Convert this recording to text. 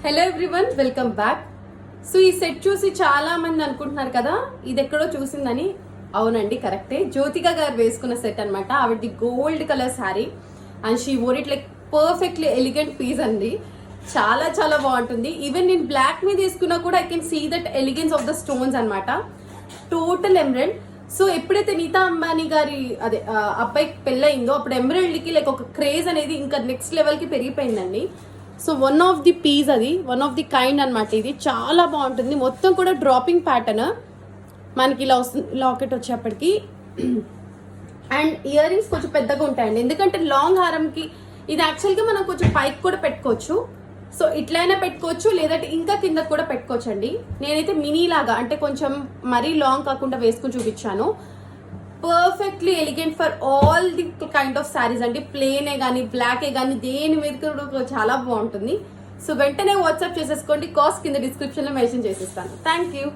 Hello everyone, welcome back. So ఈ set చూసి చాలా మంది అనుకుంటున్నారు కదా ఇది ఎక్కడో చూసిందని. అవునండి, కరెక్టే. జ్యోతిక గారు వేసుకున్న సెట్ అనమాట. ఆవిడది gold colour sari and she wore it like perfectly elegant piece అండి. చాలా చాలా బాగుంటుంది. ఈవెన్ నేను బ్లాక్ మీద వేసుకున్నా కూడా I can see that elegance of the stones అనమాట. Total emerald. సో ఎప్పుడైతే నీతా అంబానీ గారి అబ్బాయికి పెళ్ళయిందో అప్పుడు ఎమరల్డ్ కి లైక్ ఒక క్రేజ్ అనేది ఇంకా నెక్స్ట్ లెవెల్ కి పెరిగిపోయిందండి. So one of the piece, అది వన్ ఆఫ్ ది కైండ్ అనమాట. ఇది చాలా బాగుంటుంది. మొత్తం కూడా డ్రాపింగ్ ప్యాటర్న్ మనకి ఇలా వస్తుంది. లాకెట్ వచ్చేప్పటికి అండ్ ఇయర్ రింగ్స్ కొంచెం పెద్దగా ఉంటాయండి, ఎందుకంటే లాంగ్ హారంకి ఇది యాక్చువల్గా మనం కొంచెం పైకి కూడా పెట్టుకోవచ్చు. సో ఇట్లయినా పెట్టుకోవచ్చు, లేదంటే ఇంకా కింద కూడా పెట్టుకోవచ్చు అండి. నేనైతే మినీ లాగా అంటే కొంచెం మరీ లాంగ్ కాకుండా వేసుకుని చూపించాను. Perfectly elegant for all the kind of saris అండి. ప్లేనే కానీ బ్లాకే కానీ దేని మీద కూడా చాలా బాగుంటుంది. సో వెంటనే వాట్సాప్ చేసేసుకోండి. కాస్ట్ కింద డిస్క్రిప్షన్లో మెన్షన్ చేసేస్తాను. Thank you.